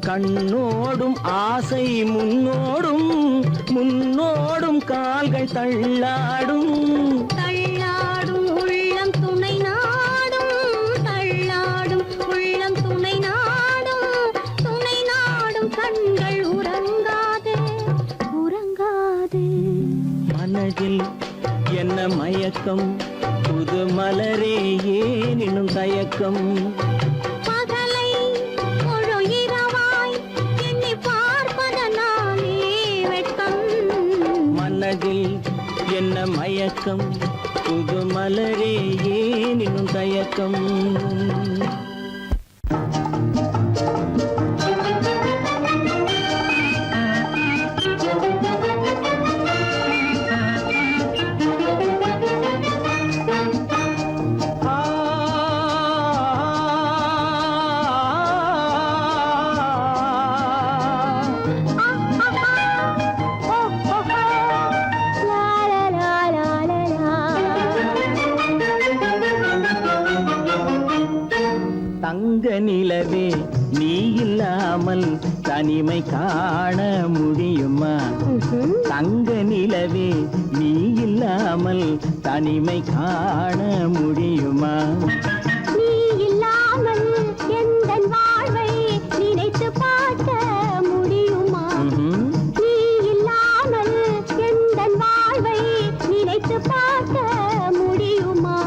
கண்ணோடும் ஆசை முன்னோடும் முன்னோடும் கால்கள் தள்ளாடும் தள்ளாடும் உள்ளம் துணை நாடும் தள்ளாடும் உள்ளம் துணை நாடும் கண்கள் உறங்காது உறங்காது மனதில் என்ன மயக்கம் புது மலரே ஏன் இன்னும் தயக்கம் பகலை முழு இரவாய் எண்ணி பார்ப்பதனாலே வெட்கம் மனதில் என்ன மயக்கம் புது மலரே ஏன் இன்னும் தயக்கம் தங்க நிலவே நீ இல்லாமல் தனிமை காண முடியுமா தங்க நிலவே நீ இல்லாமல் தனிமை காண முடியுமா நீ இல்லாமல் எந்தன் வாழ்வை நினைத்து பார்க்க முடியுமா நீ இல்லாமல் எந்தன் வாழ்வை நினைத்து பார்க்க முடியுமா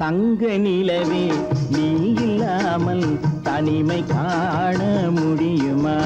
தங்க நிலவே நீ இல்லாமல் தனிமை காண முடியுமா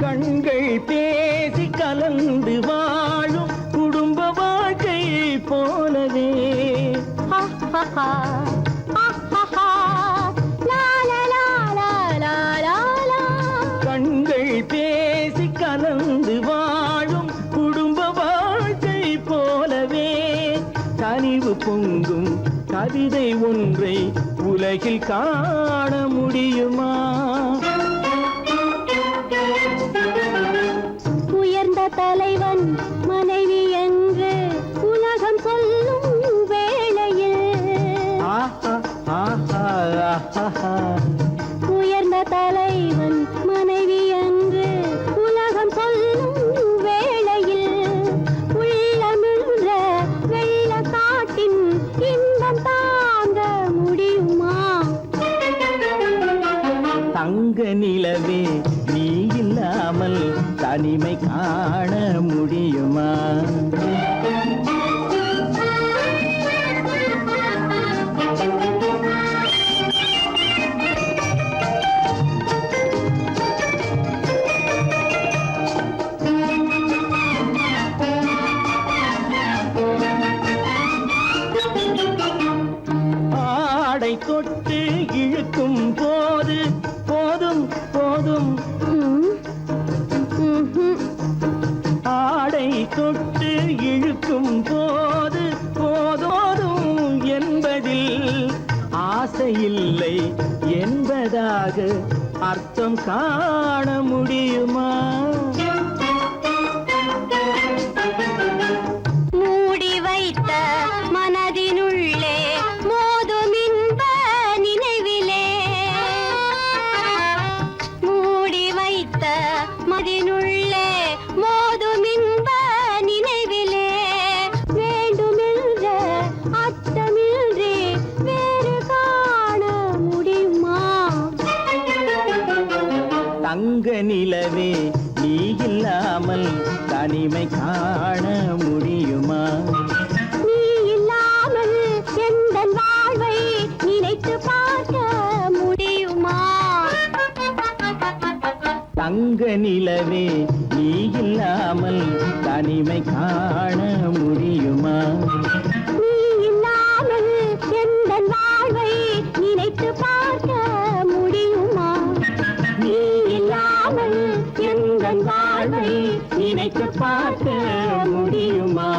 கண்கள் பேசி கலந்து வாழும் குடும்ப வாழ்க்கை போலவே கண்கள் பேசி கலந்து வாழும் குடும்ப வாழ்க்கை போலவே கனிவு பொங்கும் கவிதை ஒன்றை உலகில் காண முடியுமா உயர்ந்த தலைவன் மனைவி என்று உலகம் சொல்லும் வேளையில் உயர்ந்த தலைவன் மனைவி என்று உலகம் சொல்லும் வேளையில் உள்ளமிழ்ற வெள்ள காட்டின் இன்பம் தாங்க முடியுமா தங்க நிலவே நீ இல்லாமல் தனிமை காண முடியுமா ஆடை தொட்டு இழுக்கும் போது போதும் போதும் ஆடை தொட்டு இழுக்கும் போது போதோதும் என்பதில் ஆசையில்லை என்பதாக அர்த்தம் காண முடியுமா மூடி வைத்த மனதினுள்ளே மோதும் இன்ப நினைவிலே மூடி வைத்த மனதினுள்ளே மோதும் இன்ப நினைவிலே வேண்டுமென்ற அர்த்தமின்றி வேறு காண முடியுமா தங்க நிலவே நீ இல்லாமல் தனிமை காண முடியுமா நீ இல்லாமல் எந்தன் வாழ்வை நினைத்து பார்க்க முடியுமா தங்க நிலவே நீ இல்லாமல் தனிமை காண முடியுமா நீ இல்லாமல் எந்தன் வாழ்வை நினைத்து பார்க்க முடியுமா நீ இல்லாமல் எந்தன் வாழ்வை நினைத்து பார்க்க முடியுமா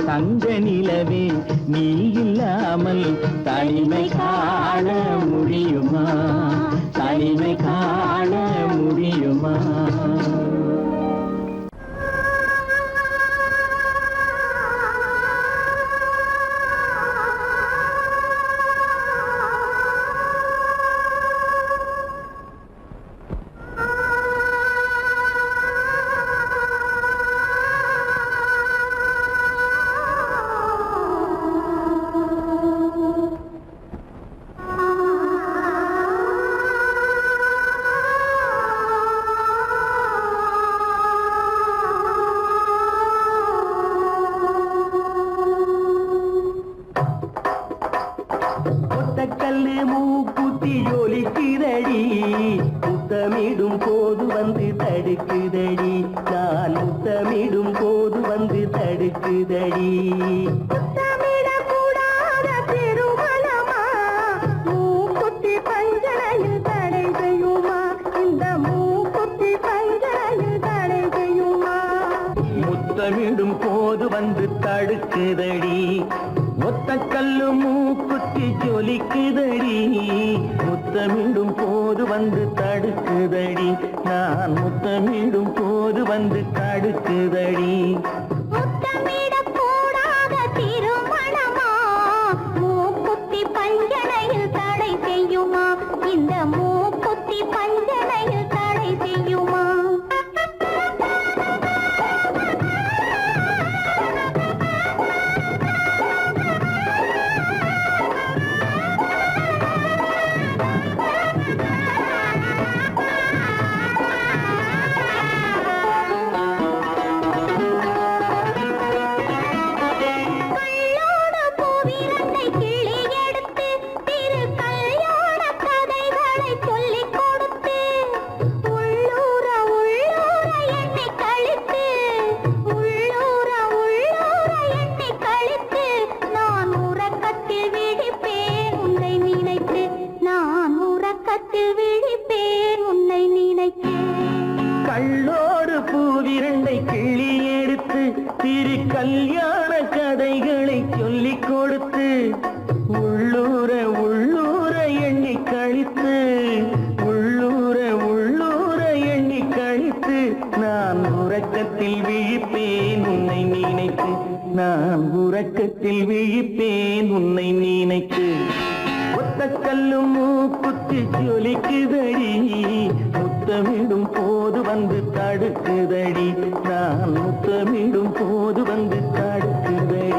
தங்க நிலவே நீ இல்லாமல் தனிமை காண முடியுமா? தனிமை காண முடியுமா? கல்லு மூக்குத்தி ஜொலிக்குதடி, முத்தமிடும் போது வந்து தடுக்குதடி, நான் முத்தமிடும் போது வந்து தடுக்குதடி. முத்தமிடக்கூடாத திருமணமா, மூக்குத்தி பஞ்சனையில் தடை செய்யுமா? இந்த மூக்குத்தி பஞ்சனையில் தடை செய்யுமா? முத்தமிடும் போது வந்து தடுக்குதடி, ஒத்த கல்லு மூக்குத்தி ஜொலிக்குதடி, முத்தமிடும் போது வந்து தடுக்குதடி, நான் முத்தமிடும் போது வந்து தடுக்குதடி. முத்தமிடக்கூடாத திருமணமா, மூக்குத்தி பஞ்சனையில் தடை செய்யுமா? இந்த மூக்குத்தி பஞ்சனையில் தடை செய்யுமா? கள்ளோடு பூவிரண்டை கிள்ளி எடுத்து திரு கல்யாண கதைகளை சொல்லிக் கொடுத்து, உள்ளூர உள்ளூர எண்ணி கழித்து, உள்ளூர உள்ளூர எண்ணி கழித்து, நான் உறக்கத்தில் விழிப்பேன் உன்னை நினைத்து, நான் உறக்கத்தில் விழிப்பேன் உன்னை நினைத்து. ஒத்த கல்லும் மூக்குத்தி ஜொலிக்குதடி, முத்தமிடும் போது வந்து தடுக்குதடி, நான் முத்தமிடும் போது வந்து தடுக்குதடி.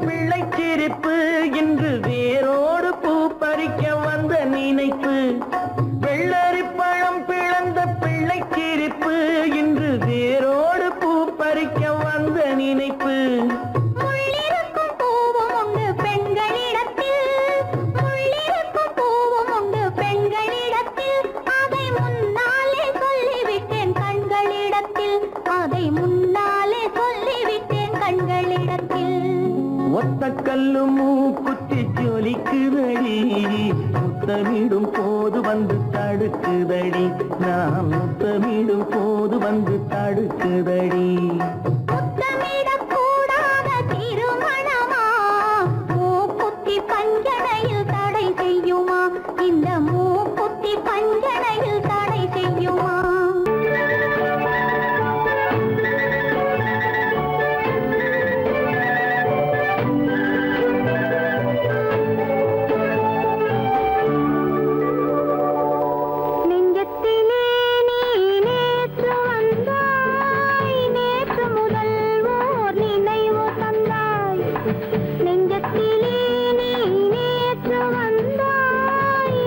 பிள்ளைச்சிரிப்பு இன்று வேரோடு பூ பறிக்க வந்த நினைப்பு, வெள்ளரி பழம் பிளந்த பிள்ளைச்சிரிப்பு இன்று வேரோடு பூ பறிக்க வந்த நினைப்பு. முள்ளிருக்கும் பூவும் உண்டு பெண்களிடத்தில், முள்ளிருக்கும் பூவும் உண்டு பெண்களிடத்தில், அதை முன்னாலே சொல்லிவிட்டேன் கண்களிடத்தில், அதை முன்னாலே சொல்லிவிட்டேன் கண்களிடத்தில். ஒத்த கல்லு மூக்குத்தி ஜொலிக்குதடி, முத்தமிடும் போது வந்து தடுக்குதடி, நான் முத்தமிடும் போது வந்து தடுக்குதடி. முத்தமிடக்கூடாத திருமணமா, மூக்குத்தி பஞ்சனையில் தடை செய்யுமா? இந்த மூக்குத்தி பஞ்சனையில் தடை செய்யுமா? நெஞ்சத்திலே நீ நேற்று வந்தாய்,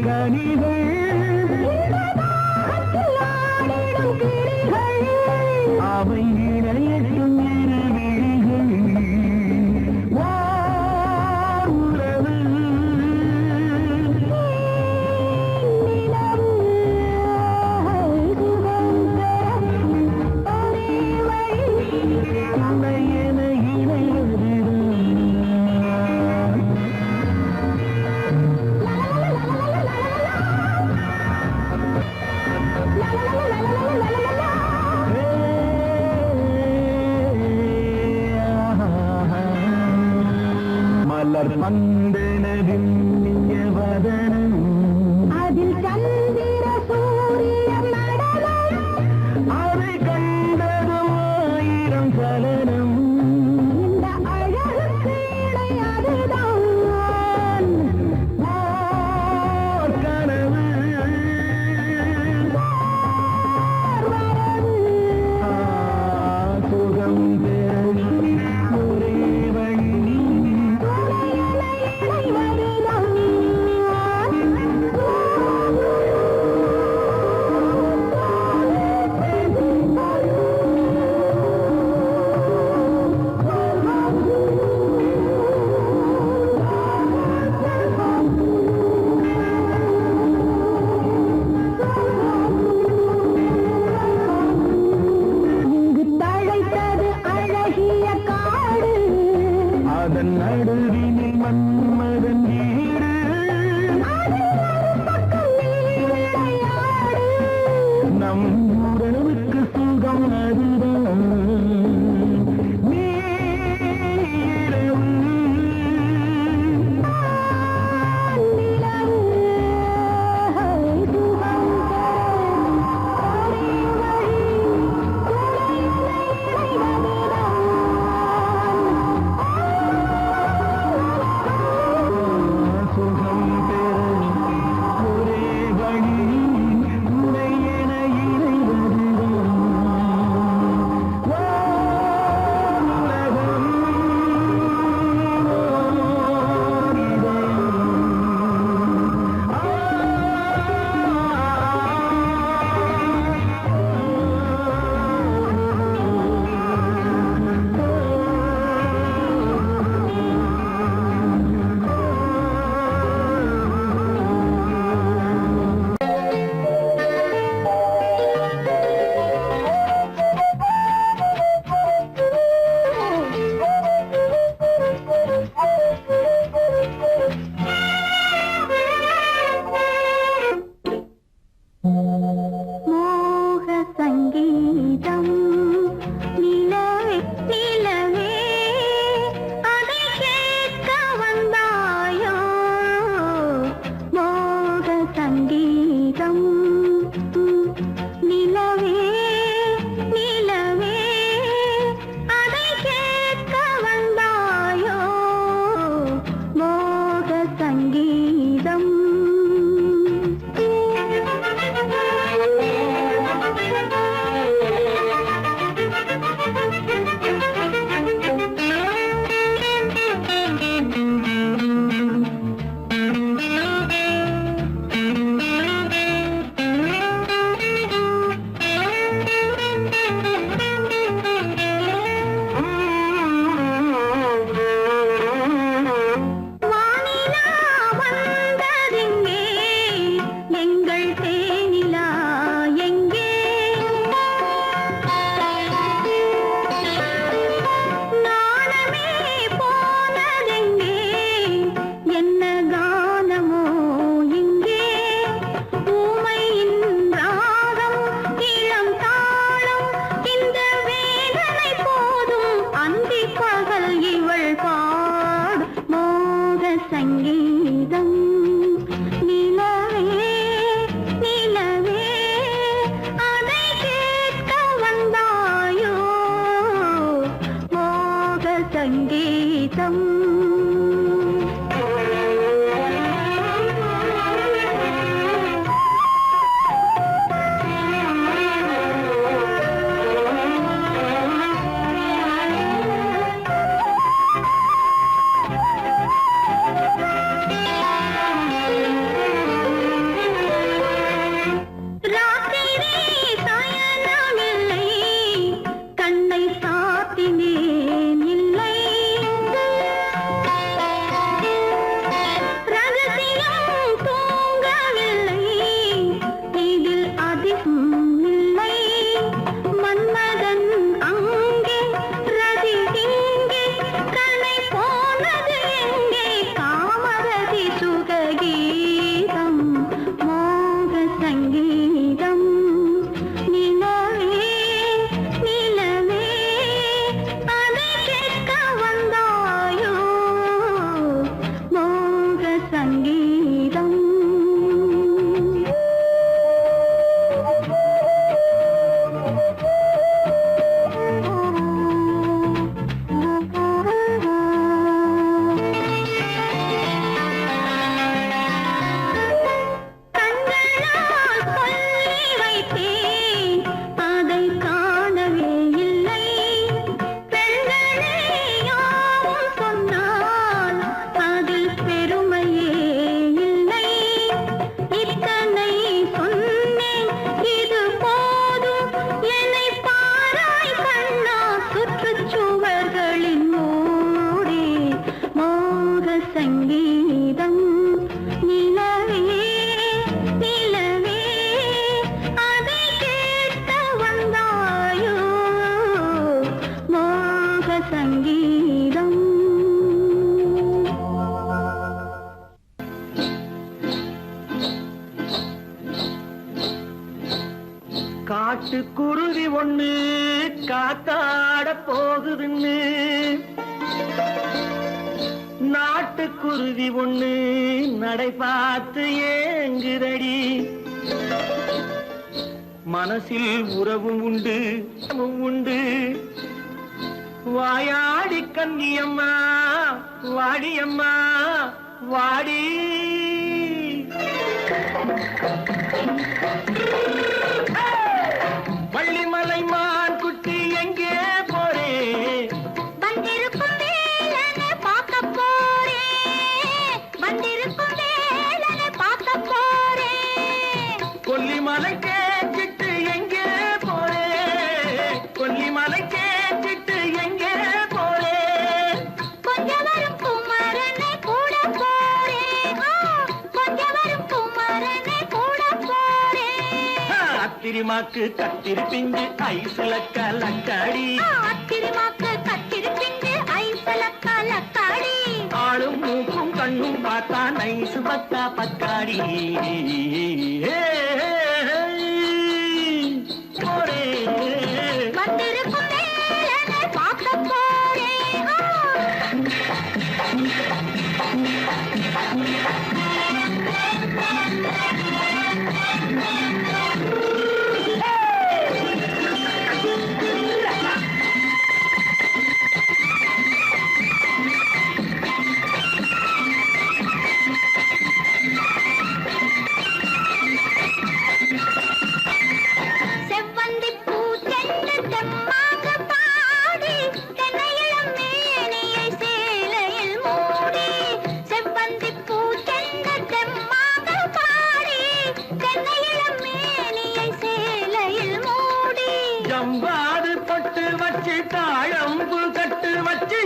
கனிகள் அவை இணையட்டும் இருவிழிகள் உறவு உன்னை என இணைவதுதான் மலர் பந்தனவின் வதனம் அதில் சந்திர சூரிய நடனம் அதை கண்டதும் ஆயிரம் சலனம் இந்த அழகுக்கு இணை அதுதான் ஓர் கனவு சுகம் பெற ஒரே வழி துணையலை காட்டுக்குருவி ஒண்ணு காத்தாட போகுதுன்னு நாட்டுக்குருவி ஒண்ணு நடை பார்த்து ஏங்குதடி மனசில் உறவும் உண்டு உண்டு வாயாடி கன்னியம்மா வாடியம்மா வாடி வள்ளிமலை மான் குட்டி எங்கே போறே வந்திருக்கும் வேலனை பார்க்க போறேன் வந்திருக்கும் வேலனை பார்க்க போறேன் கொல்லிமலை கேட்டுட்டு எங்கே போறே கொல்லிமலை கேட்டுட்டு எங்கே போறே கொஞ்சம் வரும் குமரனை கூட போறேன் கொஞ்சம் வரும் குமரனை கூட போறேன் அத்திரிமாக்கு கத்திருப்பிஞ்சு ஐசுல கலக்காடி அத்திரிமாக்கு கத்திருப்பிஞ்சு ஐசல கலக்காடி ஆளும் மூக்கும் கண்ணும் பார்த்தா நைசு பத்தா பத்தாடி போரே வந்திருக்கும் வேலனை பார்க்க போறேன் செவ்வந்தி பூ செண்டு தெம்மாக பாடி தென்னையிளம் மேனியை சேலையில் மூடி செவ்வந்தி பூ செண்டு தெம்மாக பாடி தென்னையிளம் மேனியை சேலையில் மூடி ஜம்பாது பொட்டு வச்சு தாழம்பு கட்டு வச்சு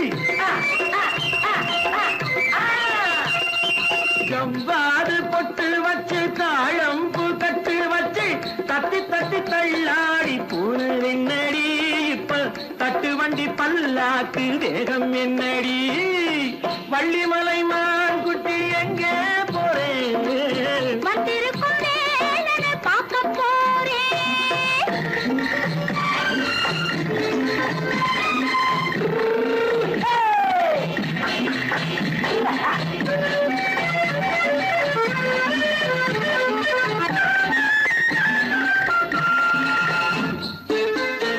ஜம்பாது பொட்டு வச்சு தாழம்பு கட்டு வச்சு தட்டி தட்டி தள்ளாடி பூனு என்னடி இப்ப தட்டு வண்டி பல்லாக்கு வேகம் என்னடி வள்ளிமலை மான் குட்டி எங்கே போறேன் வந்திருக்கும் வேலனை பார்க்க போறேன்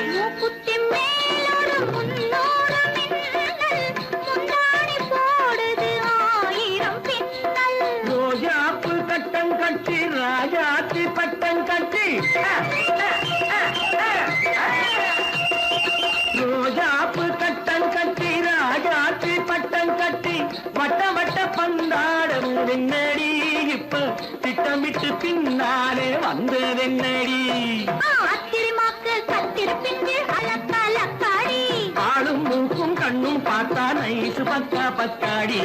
மூக்குத்தி மேலோடு முன்னோடு மின்னல் முந்தாடி போடுது ஆயிரம் பின்னல் ரோஜாப்பு கட்டம் கட்டி ராஜாத்தி பட்டம் கட்டி ரோஜாப்பு கட்டம் கட்டி ராஜாத்தி பட்டம் கட்டி வட்ட வட்ட பந்தாடம் என்னடி இப்ப திட்டமிட்டு பின்னாலே வந்ததென்னடி அத்திரிமாக்கு கத்திருப்பிஞ்சு அலக்காடி ஆளும் மூக்கும் கண்ணும் பார்த்தா நைசு பத்தா பத்தாடி